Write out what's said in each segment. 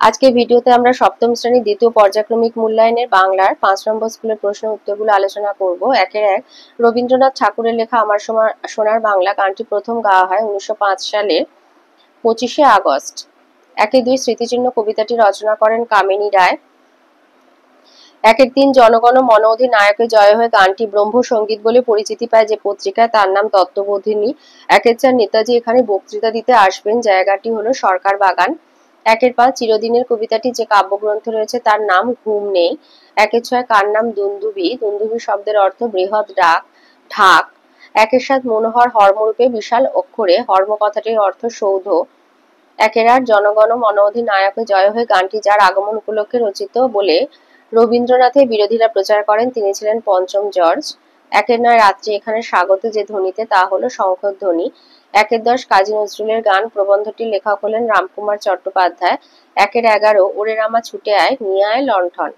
আজকের ভিডিওতে আমরা সপ্তম শ্রেণীর দ্বিতীয় পর্যায়ক্রমিক মূল্যায়নের বাংলার ৫ নম্বর স্কুলের প্রশ্ন উত্তরগুলো আলোচনা করব। একের এক। রবীন্দ্রনাথ ঠাকুরের লেখা আমার সোনার বাংলা গানটি প্রথম গাওয়া হয় ১৯০৫ সালের ২৫শে আগস্ট। একের দুই। স্মৃতিচিহ্ন কবিতাটি রচনা করেন কামিনী রায়। একের তিন। জনগণ মন অধিনায়কে জয় হয়ে গানটি ব্রহ্মসঙ্গীত বলে পরিচিতি পায় যে পত্রিকায়, তার নাম তত্ত্ববোধিনী। একের চার। নেতাজি এখানে বক্তৃতা দিতে আসবেন, জায়গাটি হলো সরকার বাগান। একের পাঁচ। চিরদিনের কবিতাটি যে কাব্যগ্রন্থ রয়েছে তার নাম ঘুম নেই। একের ছয়। কার নাম দুন্দুবি? দুন্দুবি শব্দের অর্থ বৃহৎ ঢাক। একের সাত। মনোহর হর্মরূপে বিশাল অক্ষরে, হর্ম কথাটির অর্থ সৌধ। একের আট। জনগণ মন অধিনায়কে জয় হয়ে গানটি যার আগমন উপলক্ষে রচিত বলে রবীন্দ্রনাথের বিরোধীরা প্রচার করেন, তিনি ছিলেন পঞ্চম জর্জ। একের নয়। রাত্রি এখানে স্বাগত যে ধ্বনিতে, তা হলো শঙ্খধ্বনি। একের দশ। কাজী নজরুলের গান, প্রবন্ধটির লেখক হলেন রামকুমার চট্টোপাধ্যায়। একের এগারো। ওরে রামা ছুটে আয়, নিয়ে আয় লণ্ঠন।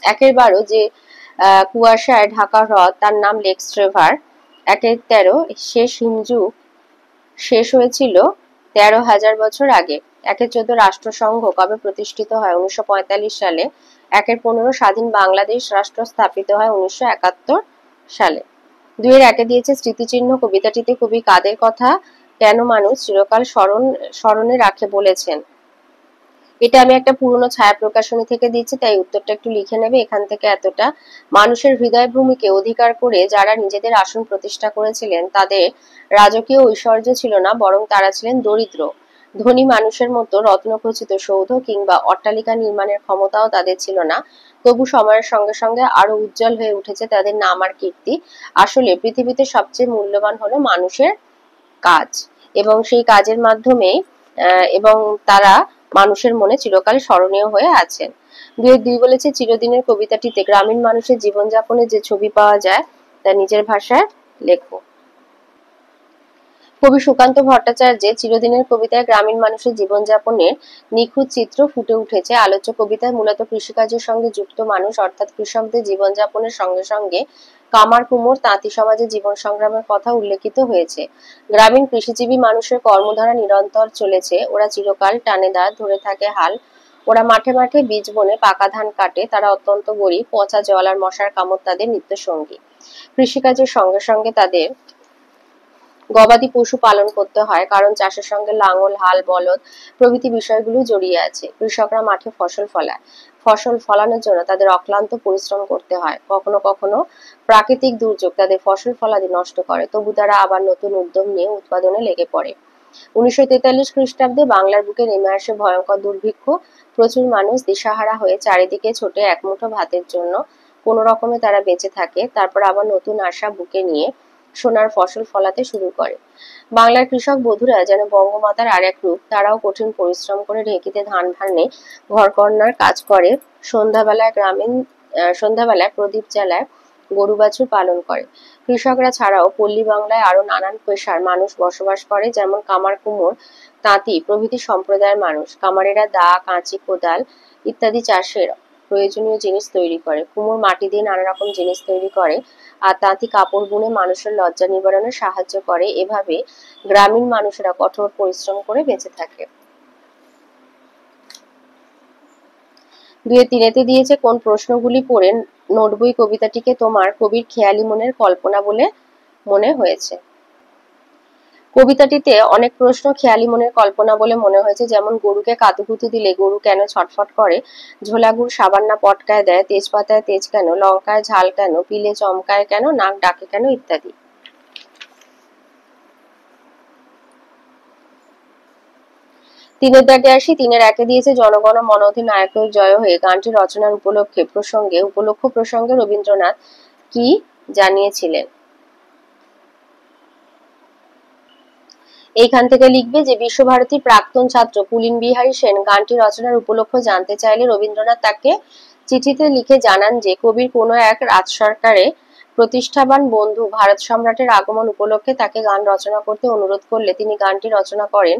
একের বারো। যে কুয়াশায় ঢাকা হ্রদ, তার নাম লেক স্ট্রেভার। একের তেরো। শেষ হিমযুগ শেষ হয়েছিল ১৩,০০০ বছর আগে। একের চোদ্দ। রাষ্ট্রসংঘ কবে প্রতিষ্ঠিত হয়? ১৯৪৫ সালে। একের পনেরো। স্বাধীন বাংলাদেশ রাষ্ট্র স্থাপিত হয় ১৯৭১ সালে। দুইয়ের একে দিয়েছে স্মৃতিচিহ্ন কবিতাটিতে কবি কাদের কথা কেন মানুষ চিরকাল স্মরণে রাখে বলেছেন? এটা আমি একটা পুরনো ছায়া প্রকাশনী থেকে দিচ্ছি, তাই উত্তরটা একটু লিখে নেবে। এখান থেকে এতটা। মানুষের হৃদয় ভূমিকে অধিকার করে যারা নিজেদের আসন প্রতিষ্ঠা করেছিলেন, তাদের রাজকীয় ঐশ্বর্য ছিল না, বরং তারা ছিলেন দরিদ্র। ধনী মানুষের মতো রত্নখচিত সৌধ কিংবা অট্টালিকা নির্মাণের ক্ষমতাও তাদের ছিল না। তবু সময়ের সঙ্গে সঙ্গে আরো উজ্জ্বল হয়ে উঠেছে তাদের নাম আর কীর্তি। আসলে পৃথিবীতে সবচেয়ে মূল্যবান হলো মানুষের কাজ, এবং সেই কাজের মাধ্যমে এবং তারা মানুষের মনে চিরকাল স্মরণীয় হয়ে আছেন। দুই দুই বলেছে চিরদিনের কবিতাটিতে গ্রামীণ মানুষের জীবনযাপনের যে ছবি পাওয়া যায় তা নিজের ভাষায় লেখো। কবি সুকান্ত ভট্টাচার্যের চিরদিনের কবিতায় গ্রামীণ মানুষের জীবনযাপনের নিখুঁত চিত্র ফুটে উঠেছে। আলোচ্য কবিতায় মূলত কৃষিকাজের সঙ্গে যুক্ত মানুষ, অর্থাৎ কৃষকদের জীবনযাপনের সঙ্গে সঙ্গে কামার কুমোর তাঁতি সমাজের জীবন সংগ্রামের কথা উল্লেখিত হয়েছে। গ্রামীণ কৃষিজীবী মানুষের কর্মধারা নিরন্তর চলেছে। ওরা চিরকাল টানে দাঁত ধরে থাকে হাল। ওরা মাঠে মাঠে বীজ বনে পাকা ধান কাটে। তারা অত্যন্ত গরিব। পচা জল আর মশার কামড় তাদের নিত্য সঙ্গী। কৃষিকাজের সঙ্গে সঙ্গে তাদের গবাদি পশু পালন করতে হয়, কারণ চাষের সঙ্গে লাঙল, হাল, বলদ প্রভৃতি বিষয়গুলো জড়িয়ে আছে। কৃষকরা মাঠে ফসল ফলায়। ফসল ফলানোর জন্য তাদের অক্লান্ত পরিশ্রম করতে হয়। কখনো কখনো প্রাকৃতিক দুর্যোগ তাদের ফসল ফলাদি নষ্ট করে, তবু তারা আবার নতুন উদ্যম নিয়ে উৎপাদনে লেগে পড়ে। ১৯৪৩ খ্রিস্টাব্দে বাংলার বুকে নেমে আসে ভয়ঙ্কর দুর্ভিক্ষ। প্রচুর মানুষ দিশাহারা হয়ে চারিদিকে ছোটে একমুঠো ভাতের জন্য। কোনো রকমে তারা বেঁচে থাকে। তারপর আবার নতুন আশা বুকে নিয়ে সোনার ফসল ফলাতে শুরু করে। বাংলার কৃষক বধূরা যেন বঙ্গমাতার আর এক রূপ। তারাও কঠিন পরিশ্রম করে ঢেঁকিতে ধান ভাঙে, ঘরকন্নার কাজ করে, সন্ধ্যাবেলায় প্রদীপ জ্বালায়, গরু বাছুর পালন করে। কৃষকরা ছাড়াও পল্লী বাংলায় আরো নানান পেশার মানুষ বসবাস করে, যেমন কামার কুমোর, তাঁতি প্রভৃতি সম্প্রদায়ের মানুষ। কামারেরা দা, কাঁচি, কোদাল ইত্যাদি চাষের প্রয়োজনীয় জিনিস তৈরি করে। কুমোর মাটি দিয়ে নানা রকম জিনিস তৈরি করে, আর তাঁতি কাপড় বুনে মানুষের লজ্জা নিবারণে সাহায্য করে। এভাবে গ্রামীণ মানুষেরা কঠোর পরিশ্রম করে বেঁচে থাকে। দুয়ে তিনেতে দিয়েছে কোন প্রশ্নগুলি পড়ে নোটবই কবিতাটিকে তোমার কবির খেয়ালি মনের কল্পনা বলে মনে হয়েছে? কবিতাটিতে অনেক প্রশ্ন খেয়ালি মনের কল্পনা বলে মনে হয়েছে, যেমন গরুকে কাতুকুতু দিলে গরু কেন ছটফট করে, ঝোলা গুড় সাবান না পটকায় দেয়, তেজপাতায় তেজ কেন, লঙ্কায় ঝাল কেন, পিলে চমকায় কেন, নাক ডাকে কেন ইত্যাদি। তিনের দাগে আসি। তিনের একে দিয়েছে জনগণ মন অধিনায়কের জয় হয়ে গানটি রচনার উপলক্ষ প্রসঙ্গে রবীন্দ্রনাথ কি জানিয়েছিলেন? এইখান থেকে লিখবে যে বিশ্বভারতীর প্রাক্তন ছাত্র পুলিন বিহারী সেন গানটি রচনার উপলক্ষ জানতে চাইলে রবীন্দ্রনাথ তাকে চিঠিতে লিখে জানান যে কবির কোনো এক রাজ সরকারে প্রতিষ্ঠাবান বন্ধু ভারত সম্রাটের আগমন উপলক্ষে তাকে গান রচনা করতে অনুরোধ করলে তিনি গানটি রচনা করেন।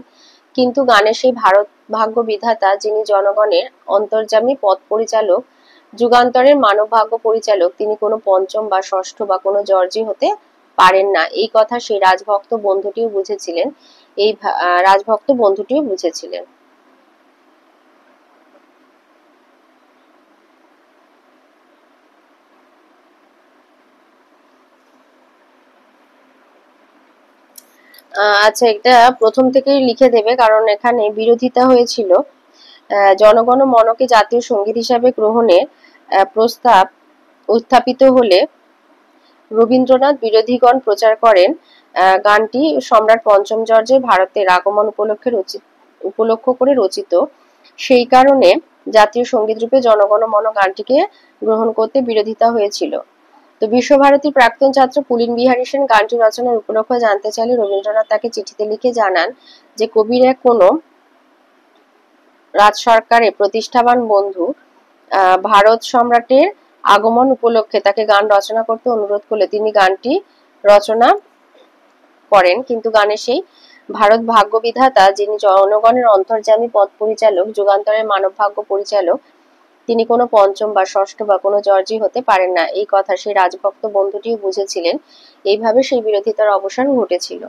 কিন্তু গানের সেই ভারত ভাগ্য বিধাতা, যিনি জনগণের অন্তর্যামী পথ পরিচালক, যুগান্তরের মানব ভাগ্য পরিচালক, তিনি কোনো পঞ্চম বা ষষ্ঠ বা কোনো জর্জি হতে পারেন না। এই কথা সেই রাজভক্ত বন্ধুটিও বুঝেছিলেন। এই রাজভক্ত বন্ধুটিও বুঝেছিলেন। আচ্ছা, এটা প্রথম থেকেই লিখে দেবে, কারণ এখানে বিরোধিতা হয়েছিল। জনগণ মনকে জাতীয় সঙ্গীত হিসাবে গ্রহণের প্রস্তাব উত্থাপিত হলে রবীন্দ্রনাথ বিরোধীগণ প্রচার করেন গানটি সম্রাট পঞ্চম জর্জের ভারতের আগমন উপলক্ষ করে রচিত। সেই কারণে জাতীয় সঙ্গীত রূপে জনগণ মন গানটিকে গ্রহণ করতে বিরোধিতা হয়েছিল। তো বিশ্বভারতীর প্রাক্তন ছাত্র পুলিন বিহারী সেন গানটি রচনার উপলক্ষ জানতে চাইলে রবীন্দ্রনাথ তাকে চিঠিতে লিখে জানান যে কবির এক কোনো রাজ সরকারের প্রতিষ্ঠাবান বন্ধু ভারত সম্রাটের আগমন উপলক্ষে তাকে গান রচনা করতে অনুরোধ করলে তিনি গানটি রচনা করেন। কিন্তু গানের সেই ভারত ভাগ্য বিধাতা, যিনি জনগণের অন্তর্যামী পথ পরিচালক, যুগান্তরের মানব ভাগ্য পরিচালক, তিনি কোনো পঞ্চম বা ষষ্ঠ বা কোনো জর্জি হতে পারেন না, এই কথা সেই রাজভক্ত বন্ধুটিও বুঝেছিলেন। এইভাবে সেই বিরোধিতার অবসান ঘটেছিল।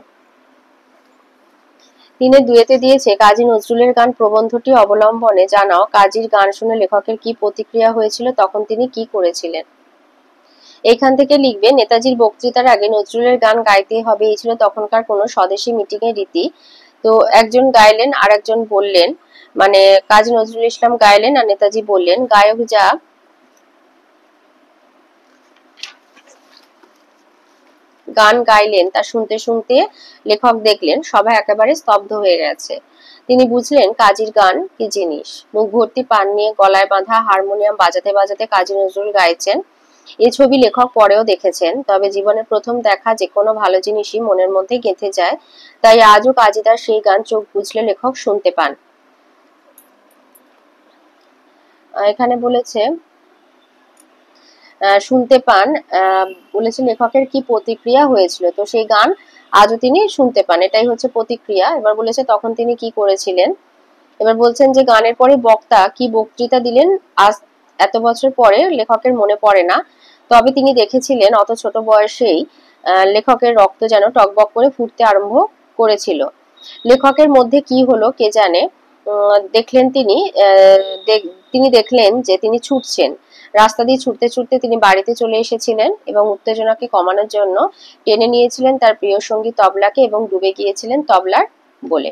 তিনি দুয়েতে দিয়েছে কাজী নজরুলের গান প্রবন্ধটি অবলম্বনে জানাও কাজীর গান শুনে লেখকের কি প্রতিক্রিয়া হয়েছিল, তখন তিনি কি করেছিলেন। এইখান থেকে লিখবে নেতাজির বক্তৃতার আগে নজরুলের গান গাইতে হবে, এই ছিল তখনকার কোনো স্বদেশী মিটিং এর রীতি। তো একজন গাইলেন আর একজন বললেন, মানে কাজী নজরুল ইসলাম গাইলেন আর নেতাজি বললেন। গায়ক যা গান গাইলেন তা শুনতে শুনতে লেখক দেখলেন সবাই একেবারে স্তব্ধ হয়ে গেছে। তিনি বুঝলেন কাজীর গান কি জিনিস। মুখ ভর্তি পান নিয়ে গলায় বাঁধা হারমোনিয়াম বাজাতে বাজাতে কাজী নজরুল গাইছেন। এই ছবি লেখক পরেও দেখেছেন। তবে জীবনের প্রথম দেখা যে কোনো ভালো জিনিসই মনের মধ্যে গেঁথে যায়, তাই আজও কাজীদার সেই গান চোখ বুঝলে লেখক শুনতে পান। এখানে বলেছে শুনতে পান, বলেছে লেখকের কি প্রতিক্রিয়া হয়েছিল। তো সেই গান আজও তিনি শুনতে পান, এটাই হচ্ছে প্রতিক্রিয়া। এবার বলেছে তখন তিনি কি করেছিলেন। এবার বলছেন যে গানের পরে বক্তা কি বক্তৃতা দিলেন আজ এত বছর পরে লেখকের মনে পড়ে না, তবে তিনি দেখেছিলেন অত ছোট বয়সেই লেখকের রক্ত যেন টকবক করে ফুটতে আরম্ভ করেছিল। লেখকের মধ্যে কি হলো কে জানে। দেখলেন তিনি দেখলেন যে তিনি ছুটছেন, রাস্তা দিয়ে ছুটতে ছুটতে তিনি বাড়িতে চলে এসেছিলেন এবং উত্তেজনাকে কমানোর জন্য টেনে নিয়েছিলেন তার প্রিয় সঙ্গী তবলাকে এবং ডুবে গিয়েছিলেন তবলার বলে।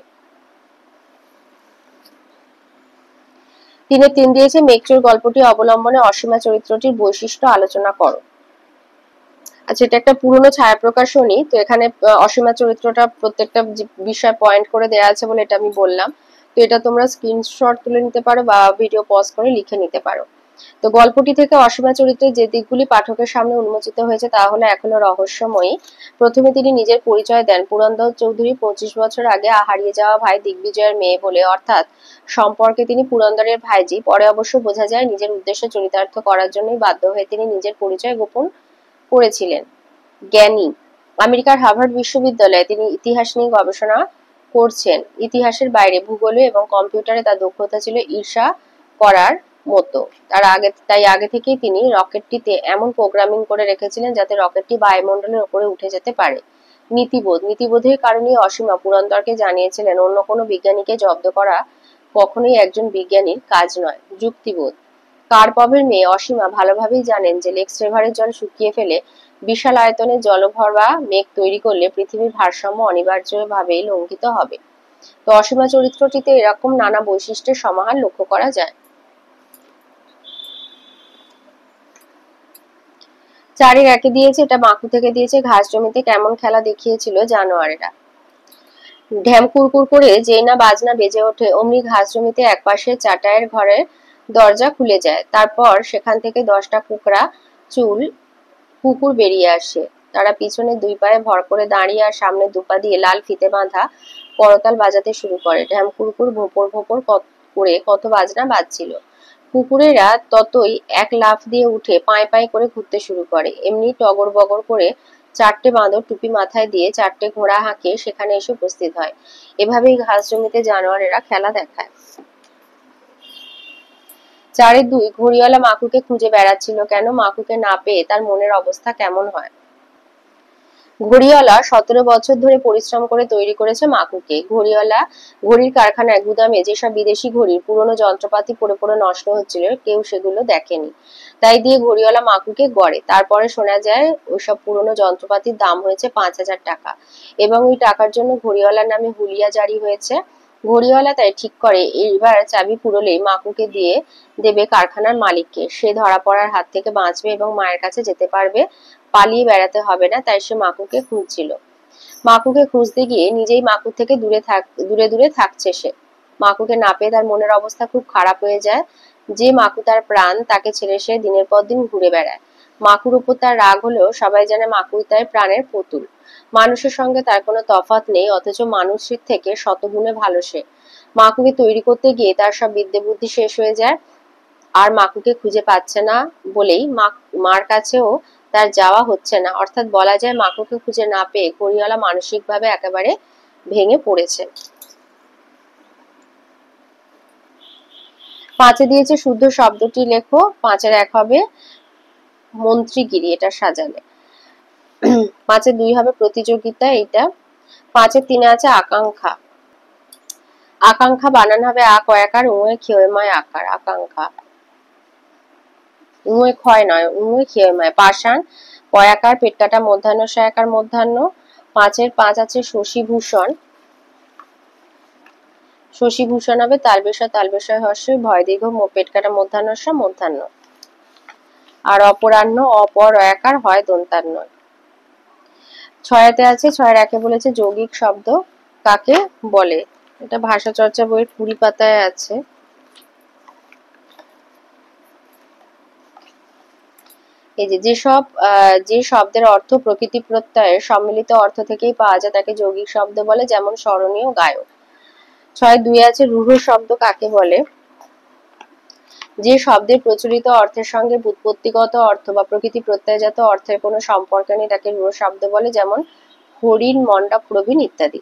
তিন দিয়েছে মেঘচোর গল্পটি অবলম্বনে অসীমা চরিত্রটির বৈশিষ্ট্য আলোচনা করো। আচ্ছা, এটা একটা পুরনো ছায়া প্রকাশনী। তো এখানে অসীমা চরিত্রটা প্রত্যেকটা বিষয় পয়েন্ট করে দেওয়া আছে বলে এটা আমি বললাম। তো এটা তোমরা স্ক্রিনশট তুলে নিতে পারো বা ভিডিও পজ করে লিখে নিতে পারো। তো গল্পটি থেকে অসীমা চরিত্রের যে দিকগুলি পাঠকের সামনে উন্মোচিত হয়েছে তা হলো এখনো রহস্যময়ী। প্রথমে তিনি নিজের পরিচয় দেন পুরন্দর চৌধুরী 25 বছর আগে হারিয়ে যাওয়া ভাই দিগ্বিজয়ের মেয়ে বলে, অর্থাৎ সম্পর্কে তিনি পুরন্দরের ভাইজি। পরে অবশ্য বোঝা যায় নিজের উদ্দেশ্য চরিতার্থ করার জন্যই বাধ্য হয়ে তিনি নিজের পরিচয় গোপন করেছিলেন। জ্ঞানী, আমেরিকার হার্ভার্ড বিশ্ববিদ্যালয়ে তিনি ইতিহাস নিয়ে গবেষণা করছেন। ইতিহাসের বাইরে ভূগোলে এবং কম্পিউটারে তার দক্ষতা ছিল ঈর্ষা করার মতো। তাই আগে থেকেই তিনি রকেটটিতে এমন প্রোগ্রামিং করে রেখেছিলেন যাতে রকেটটি বায়ুমণ্ডলের উপরে উঠে যেতে পারে। নীতিবোধের কারণেই অসীমা পুরন্দরকে জানিয়েছিলেন অন্য কোনো বিজ্ঞানীকে জব্দ করা কখনোই একজন বিজ্ঞানীর কাজ নয়। যুক্তিবোধ, কার্পভের মেয়ে অসীমা ভালোভাবেই জানেন যে লেক্স রিভারের জল শুকিয়ে ফেলে বিশাল আয়তনের জলভরা মেঘ তৈরি করলে পৃথিবীর ভারসাম্য অনিবার্যভাবেই লঙ্ঘিত হবে। তো অসীমা চরিত্রটিতে এরকম নানা বৈশিষ্ট্যের সমাহার লক্ষ্য করা যায়। 4-1 দিয়েছে, এটা মাকু থেকে দিয়েছে। ঘাস জমিতে কেমন খেলা দেখিয়েছিল জানোয়ারেরা। ঢ্যাম কুরকুর করে যেই না বাজনা বেজে ওঠে অমনি ঘাস জমিতে একপাশে চাটায়ের ঘরের দরজা খুলে যায়। তারপর সেখান থেকে 10টা কুকুর বেরিয়ে আসে। তারা পিছনে 2 পায়ে ভর করে দাঁড়িয়ে আর সামনে 2 পা দিয়ে লাল ফিতে বাঁধা করতাল বাজাতে শুরু করে। ঢ্যাম কুরকুর ভোপর ভোপর করে কত বাজনা বাজছিল। কুকুরেরা ততই এক লাফ দিয়ে উঠে পায়ে পায়ে করে ঘুরতে শুরু করে। এমনি টগর বগর করে 4টে বাঁদর টুপি মাথায় দিয়ে 4টে ঘোড়া হাঁকিয়ে সেখানে এসে উপস্থিত হয়। এভাবেই ঘাস জমিতে জানোয়ারেরা খেলা দেখায়। 4-2 ঘড়িওয়ালা মাকুকে খুঁজে বেড়াচ্ছিল কেন, মাকুকে না পেয়ে তার মনের অবস্থা কেমন হয়। ঘড়িওয়ালা 17 বছর ধরে পরিশ্রম করে তৈরি করেছে মাকুকে। ঘড়িওয়ালা ঘড়ির কারখানায় গুদামে যেসব বিদেশি ঘড়ির পুরনো যন্ত্রপাতি পড়ে পড়ে নষ্ট হচ্ছিল, কেউ সেগুলো দেখেনি, তাই দিয়ে ঘড়িওয়ালা মাকুকে গড়ে। তারপরে শোনা যায় ওইসব পুরনো যন্ত্রপাতির দাম হয়েছে 5,000 টাকা, এবং ওই টাকার জন্য ঘড়িওয়ালার নামে হুলিয়া জারি হয়েছে। ঘড়িওয়ালা তাই ঠিক করে এইবার চাবি ফুরোলেই মাকুকে দিয়ে দেবে কারখানার মালিককে। সে ধরা পড়ার হাত থেকে বাঁচবে এবং মায়ের কাছে যেতে পারবে, পালিয়ে বেড়াতে হবে না। তাই সে মাকুকে খুঁজছিল। মাকুকে খুঁজতে গিয়ে নিজেই মাকুর থেকে দূরে দূরে থাকছে সে। মাকুকে না পেয়ে তার মনের অবস্থা খুব খারাপ হয়ে যায়। যে মাকু তার প্রাণ, তাকে ছেড়ে সে দিনের পর দিন ঘুরে বেড়ায়। মাকুর উপর তার রাগ হলেও সবাই জানে মাকুই তার প্রাণের পুতুল। মানুষের সঙ্গে তার কোনো তফাৎ নেই, অথচ মানুষের থেকে শতগুণে ভালো সে। মাকুকে তৈরি করতে গিয়ে তার সব বিদ্যে বুদ্ধি শেষ হয়ে যায়, আর মাকুকে খুঁজে পাচ্ছে না বলেই মার কাছেও তার যাওয়া হচ্ছে না। অর্থাৎ বলা যায় মাকুকে খুঁজে না পেয়ে ঘড়িওয়ালা মানসিকভাবে একেবারে ভেঙে পড়েছে। 5-এ দিয়েছে শুদ্ধ শব্দটি লেখো। 5-এর 1 হবে মন্ত্রীগিরি, এটা সাজালে। 5-এর 2 হবে প্রতিযোগিতা, এইটা। 5-এর 3-এ আছে আকাঙ্ক্ষা। আকাঙ্ক্ষা বানান হবে আ কয়াকার উয়ে ক্ষয়ময় আকার, আকাঙ্ক্ষা। উয়ে ক্ষয় নয়, উয়ে ক্ষয়ময়। পাষাণ কয়াকার পেট কাটা মধ্যাহ্ন সয়াকার মধ্যাহ্ন। 5-এর 5 আছে শশীভূষণ। শশীভূষণ হবে তালবেশয় হর্ষই ভয় দীর্ঘ পেট কাটা মধ্যাহ্ন মধ্যাহ্ন। আর অপরাহ্ন অপরয়াকার হয় দন্তান্ন। 6-এতে আছে 6-এর 1-এ বলেছে যৌগিক শব্দ কাকে বলে। এটা ভাষা চর্চা বইয়ের 20 পাতায় আছে। এই যে শব্দের অর্থ প্রকৃতি প্রত্যয়ের সম্মিলিত অর্থ থেকেই পাওয়া যায় তাকে যৌগিক শব্দ বলে, যেমন স্মরণীয়, গায়ক। 6-2 আছে রূঢ় শব্দ কাকে বলে। যে শব্দের প্রচলিত অর্থের সঙ্গে ব্যুৎপত্তিগত অর্থ বা প্রকৃতি প্রত্যয়জাত অর্থের কোনো সম্পর্ক নেই তাকে রূঢ় শব্দ বলে, যেমন হরিণ, মণ্ডা, প্রবীণ ইত্যাদি।